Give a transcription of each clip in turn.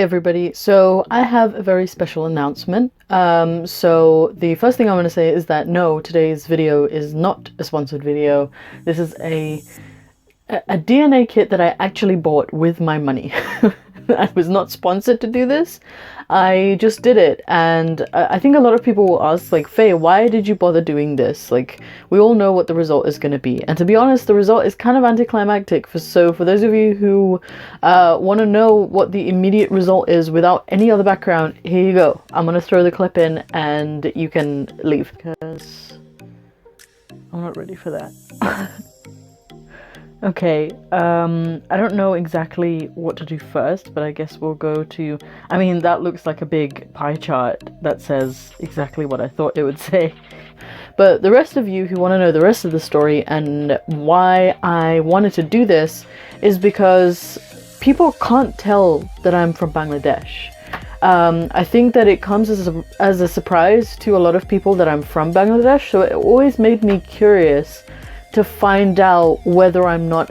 everybody. So I have a very special announcement. So the first thing I want to say is that no, today's video is not a sponsored video. This is a DNA kit that I actually bought with my money. I was not sponsored to do this. I just did it, and I think a lot of people will ask, like, Faye, why did you bother doing this? Like, we all know what the result is going to be, and to be honest, the result is kind of anticlimactic. So for those of you who want to know what the immediate result is without any other background, here you go. I'm going to throw the clip in and you can leave, because I'm not ready for that. Okay, I don't know exactly what to do first, but I guess we'll go to... I mean, that looks like a big pie chart that says exactly what I thought it would say. But the rest of you who want to know the rest of the story and why I wanted to do this is because people can't tell that I'm from Bangladesh. I think that it comes as a surprise to a lot of people that I'm from Bangladesh, so it always made me curious to find out whether I'm like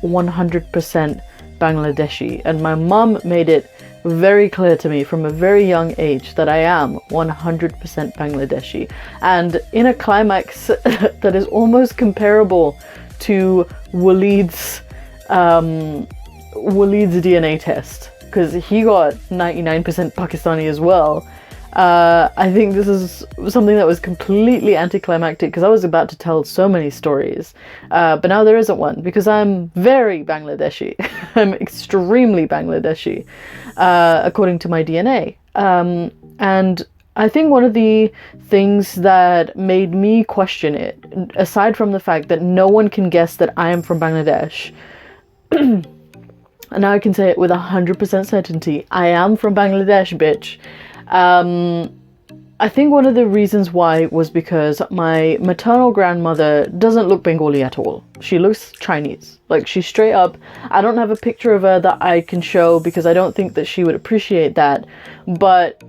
100% Bangladeshi. And my mom made it very clear to me from a very young age that I am 100% Bangladeshi. And in a climax that is almost comparable to Waleed's DNA test, because he got 99% Pakistani as well. I think this is something that was completely anticlimactic because I was about to tell so many stories, but now there isn't one because I'm very Bangladeshi. I'm extremely Bangladeshi, according to my DNA. And I think one of the things that made me question it, aside from the fact that no one can guess that I am from Bangladesh, and now I can say it with 100% certainty, I am from Bangladesh, bitch. I think one of the reasons why was because my maternal grandmother doesn't look Bengali at all. She looks Chinese. Like, she's straight up. I don't have a picture of her that I can show because I don't think that she would appreciate that. But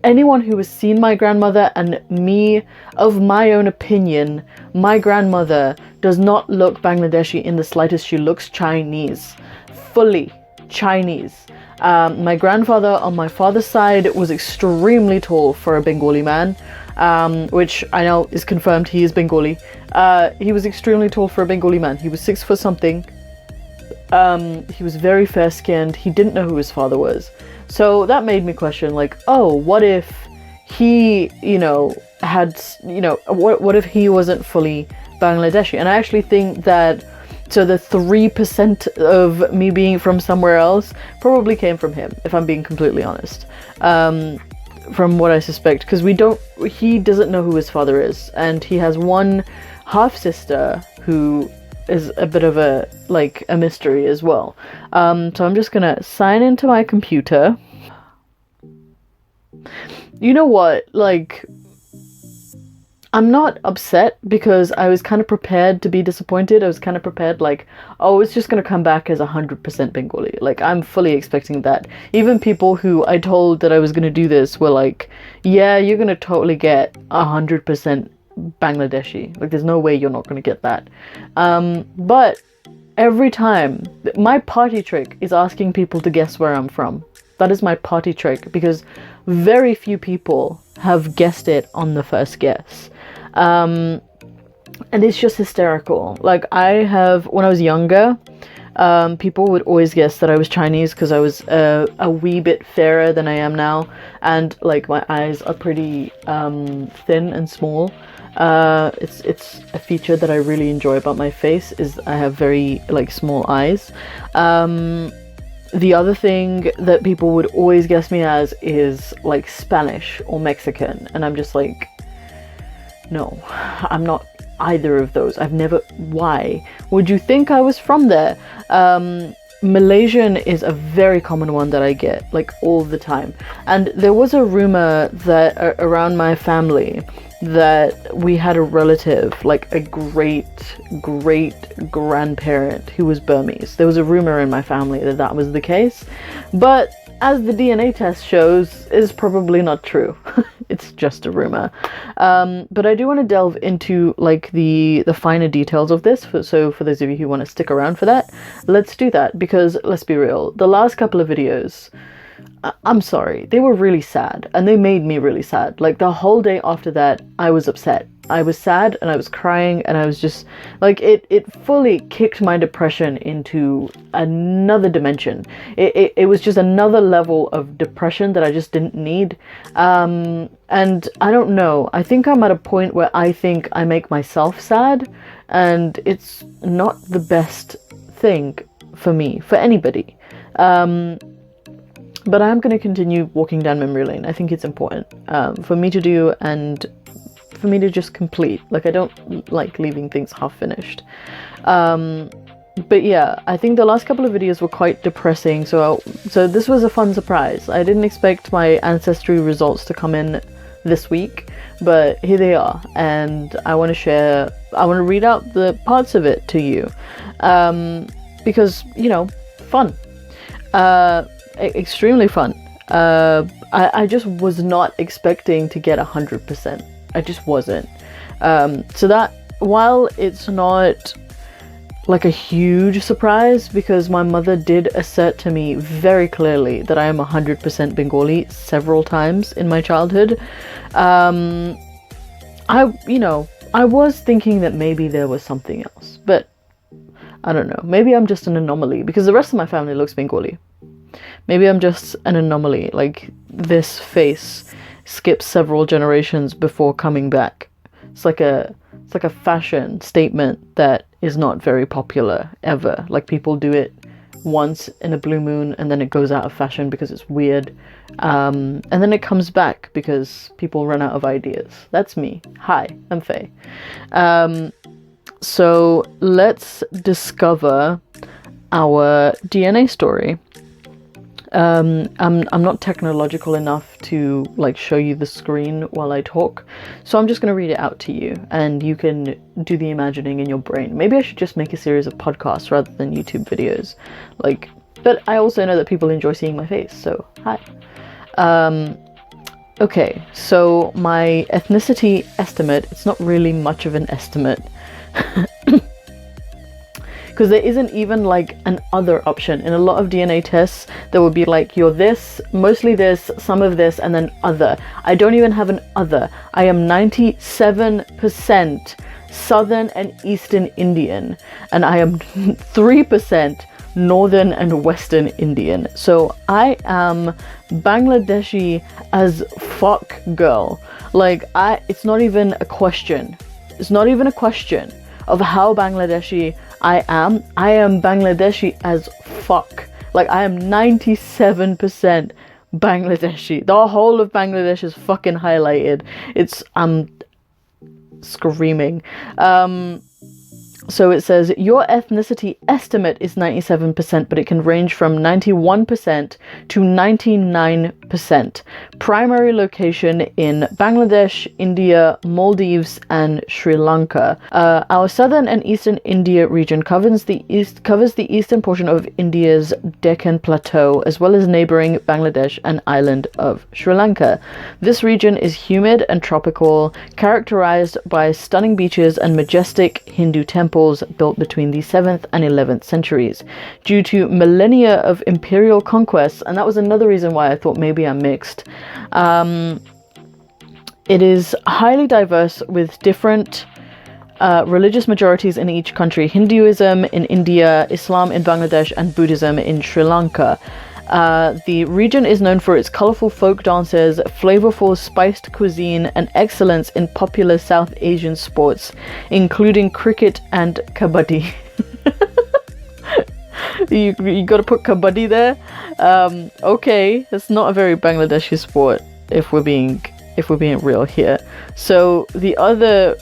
anyone who has seen my grandmother and me, of my own opinion, my grandmother does not look Bangladeshi in the slightest. She looks Chinese. Fully Chinese. My grandfather on my father's side was extremely tall for a Bengali man, which I know is confirmed, he is Bengali. He was extremely tall for a Bengali man. He was 6 foot something. He was very fair skinned. He didn't know who his father was. So that made me question, like, oh, what if he, what if he wasn't fully Bangladeshi? And I actually think that so the 3% of me being from somewhere else probably came from him, if I'm being completely honest. From what I suspect, because he doesn't know who his father is, and he has one half sister who is a bit of a mystery as well. So I'm just gonna sign into my computer. You know what? I'm not upset because I was kind of prepared to be disappointed. I was kind of prepared, oh, it's just going to come back as 100% Bengali. I'm fully expecting that. Even people who I told that I was going to do this were like, yeah, you're going to totally get 100% Bangladeshi. There's no way you're not going to get that. But every time, my party trick is asking people to guess where I'm from. That is my party trick because very few people have guessed it on the first guess. And it's just hysterical. When I was younger, people would always guess that I was Chinese because I was a wee bit fairer than I am now, and my eyes are pretty thin and small. It's a feature that I really enjoy about my face is I have very small eyes. The other thing that people would always guess me as is Spanish or Mexican, and I'm just no, I'm not either of those. I've never... Why would you think I was from there? Malaysian is a very common one that I get all the time, and there was a rumor that around my family that we had a relative, a great grandparent who was Burmese. There was a rumor in my family that that was the case, but as the DNA test shows, is probably not true. It's just a rumor. But I do want to delve into like the finer details of this. So for those of you who want to stick around for that, let's do that, because let's be real, the last couple of videos, I'm sorry, they were really sad, and they made me really sad. Like the whole day after that, I was upset. I was sad and I was crying, and I was just like, it fully kicked my depression into another dimension. It was just another level of depression that I just didn't need. And I don't know, I think I'm at a point where I think I make myself sad, and it's not the best thing for me, for anybody. But I'm going to continue walking down memory lane. I think it's important for me to do, and for me to just complete. Like, I don't like leaving things half finished. But yeah, I think the last couple of videos were quite depressing, so this was a fun surprise. I didn't expect my Ancestry results to come in this week, but here they are, and I want to read out the parts of it to you, because, you know, fun. Extremely fun. I just was not expecting to get 100%. I just wasn't. So that, while it's not like a huge surprise, because my mother did assert to me very clearly that I am 100% Bengali several times in my childhood, I was thinking that maybe there was something else, but I don't know. Maybe I'm just an anomaly, because the rest of my family looks Bengali. Maybe I'm just an anomaly, like this face skips several generations before coming back. It's like a fashion statement that is not very popular ever. Like, people do it once in a blue moon and then it goes out of fashion because it's weird. And then it comes back because people run out of ideas. That's me. Hi, I'm Faye. So let's discover our DNA story. I'm not technological enough to like show you the screen while I talk, so I'm just going to read it out to you, and you can do the imagining in your brain. Maybe I should just make a series of podcasts rather than YouTube videos, like, but I also know that people enjoy seeing my face, so hi. Okay, so my ethnicity estimate, it's not really much of an estimate. Because there isn't even like an other option. In a lot of DNA tests, there would be like, you're this, mostly this, some of this, and then other. I don't even have an other. I am 97% Southern and Eastern Indian, and I am 3% Northern and Western Indian. So I am Bangladeshi as fuck, girl. Like, it's not even a question. It's not even a question of how Bangladeshi I am Bangladeshi as fuck. Like, I am 97% Bangladeshi. The whole of Bangladesh is fucking highlighted. I'm screaming. So it says, your ethnicity estimate is 97%, but it can range from 91% to 99%. Primary location in Bangladesh, India, Maldives, and Sri Lanka. Our southern and eastern India region covers the eastern portion of India's Deccan Plateau, as well as neighboring Bangladesh and island of Sri Lanka. This region is humid and tropical, characterized by stunning beaches and majestic Hindu temples built between the 7th and 11th centuries. Due to millennia of imperial conquests, and that was another reason why I thought maybe I'm mixed, it is highly diverse with different religious majorities in each country: Hinduism in India, Islam in Bangladesh, and Buddhism in Sri Lanka. The region is known for its colorful folk dances, flavorful spiced cuisine, and excellence in popular South Asian sports, including cricket and kabaddi. You gotta put kabaddi there? Okay, it's not a very Bangladeshi sport, if we're being real here. So the other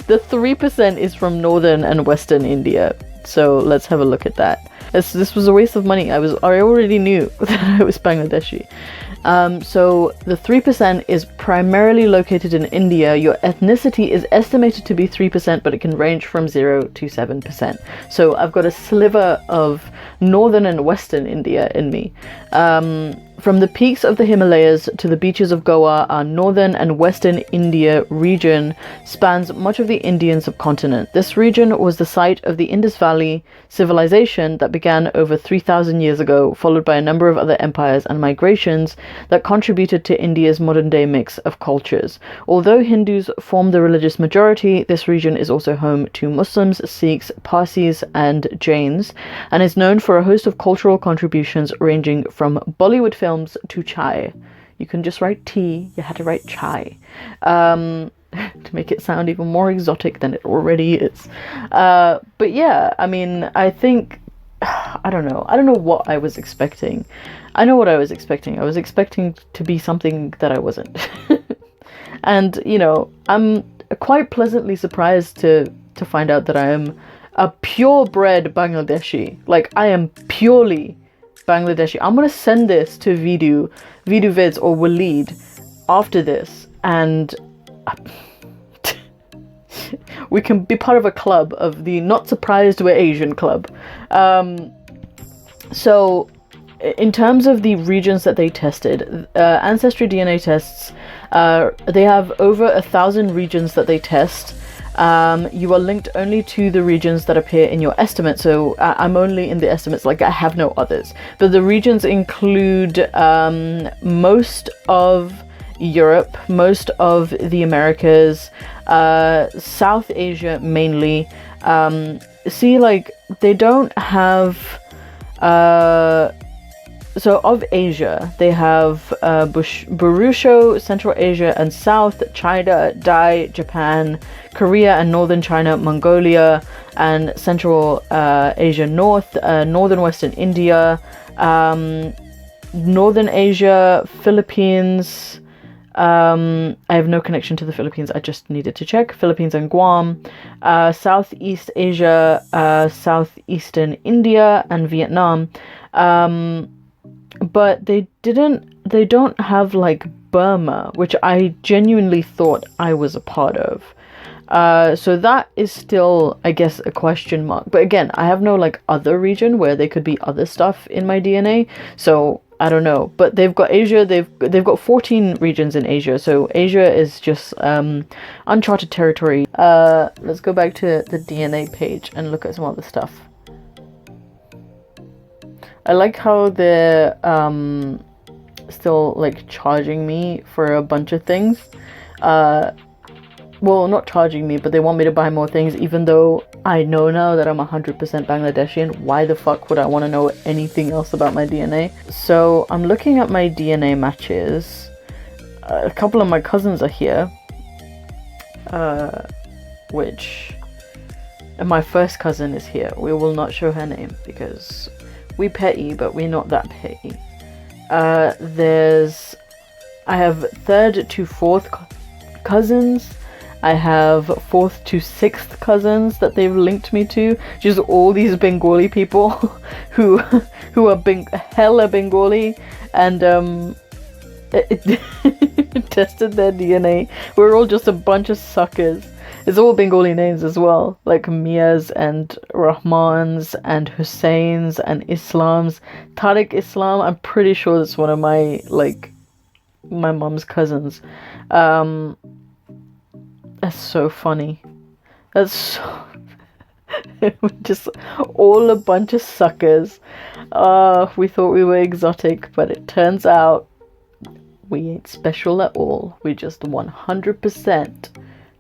the 3% is from northern and western India. So let's have a look at that. This was a waste of money. I already knew that I was Bangladeshi. So the 3% is primarily located in India. Your ethnicity is estimated to be 3%, but it can range from 0 to 7%. So I've got a sliver of northern and western India in me. From the peaks of the Himalayas to the beaches of Goa, our northern and western India region spans much of the Indian subcontinent. This region was the site of the Indus Valley civilization that began over 3,000 years ago, followed by a number of other empires and migrations that contributed to India's modern-day mix of cultures. Although Hindus form the religious majority, this region is also home to Muslims, Sikhs, Parsis, and Jains, and is known for a host of cultural contributions ranging from Bollywood films to chai. You can just write tea, you had to write chai. To make it sound even more exotic than it already is. But yeah, I mean, I think, I don't know what I was expecting. I know what I was expecting. I was expecting to be something that I wasn't. And, you know, I'm quite pleasantly surprised to find out that I am a pure-bred Bangladeshi. Like, I am purely Bangladeshi. I'm gonna send this to Vidu Vids or Waleed after this, and we can be part of a club of the Not Surprised We're Asian club. So in terms of the regions that they tested, Ancestry DNA tests, they have over 1,000 regions that they test. You are linked only to the regions that appear in your estimate, so I'm only in the estimates, like I have no others. But the regions include most of Europe, most of the Americas, South Asia mainly. See, like, they don't have... So of Asia, they have Burusho, Central Asia and South, China, Dai, Japan, Korea and Northern China, Mongolia, and Central Asia North, Northern Western India, Northern Asia, Philippines. I have no connection to the Philippines, I just needed to check. Philippines and Guam, Southeast Asia, Southeastern India and Vietnam. But they don't have like Burma, which I genuinely thought I was a part of. So that is still, I guess, a question mark. But again, I have no like other region where there could be other stuff in my DNA. So I don't know. But they've got Asia, they've got 14 regions in Asia. So Asia is just uncharted territory. Let's go back to the DNA page and look at some other stuff. I like how they're still like charging me for a bunch of things. Well, not charging me, but they want me to buy more things, even though I know now that I'm 100% Bangladeshi, and why the fuck would I want to know anything else about my DNA? So I'm looking at my DNA matches. A couple of my cousins are here, and my first cousin is here. We will not show her name because we petty, but we're not that petty. I have third to fourth cousins. I have fourth to sixth cousins that they've linked me to. Just all these Bengali people who are hella Bengali, and tested their DNA. We're all just a bunch of suckers. It's all Bengali names as well, like Mias and Rahmans and Husseins and Islams. Tariq Islam, I'm pretty sure that's one of my mum's cousins. That's so funny. That's so... just all a bunch of suckers. We thought we were exotic, but it turns out we ain't special at all. We just 100%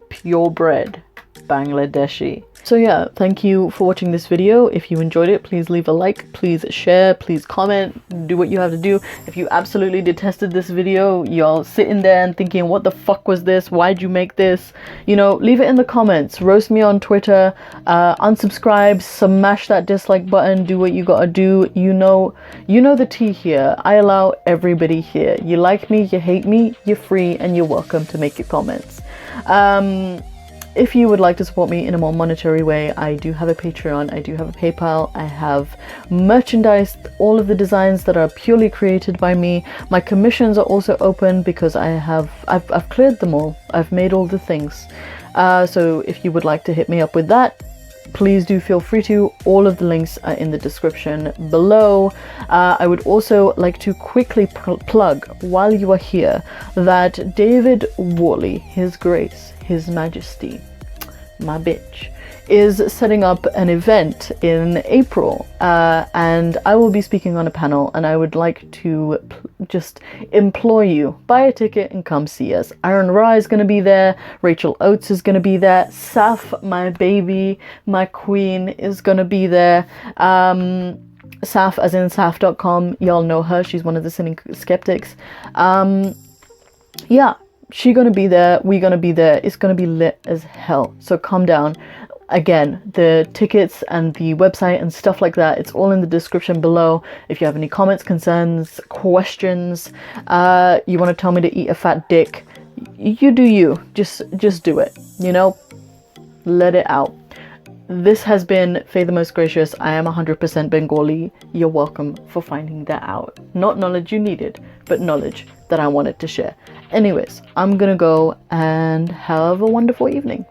pure-bred Bangladeshi. So yeah, thank you for watching this video. If you enjoyed it, please leave a like, please share, please comment, do what you have to do. If you absolutely detested this video, y'all sitting there and thinking, what the fuck was this? Why'd you make this? You know, leave it in the comments, roast me on Twitter, unsubscribe, smash that dislike button, do what you gotta do. You know the tea here. I allow everybody here. You like me, you hate me, you're free and you're welcome to make your comments. If you would like to support me in a more monetary way, I do have a Patreon, I do have a PayPal, I have merchandise, all of the designs that are purely created by me. My commissions are also open because I've cleared them all. I've made all the things. So if you would like to hit me up with that, please do feel free to. All of the links are in the description below. I would also like to quickly plug, while you are here, that David Worley, His Grace, His Majesty, my bitch, is setting up an event in April, and I will be speaking on a panel, and I would like to just implore you, buy a ticket and come see us. Aaron Ra is going to be there, Rachel Oates is going to be there, Saf, my baby, my queen, is going to be there. Saf, as in Saf.com, y'all know her, she's one of the Sinning Skeptics. Yeah, she gonna be there, we gonna be there, it's gonna be lit as hell, so come down. Again, the tickets and the website and stuff like that, it's all in the description below. If you have any comments, concerns, questions, you want to tell me to eat a fat dick, you do you. Just do it, you know? Let it out. This has been Faye the Most Gracious. I am 100% Bengali. You're welcome for finding that out. Not knowledge you needed, but knowledge that I wanted to share. Anyways, I'm gonna go and have a wonderful evening.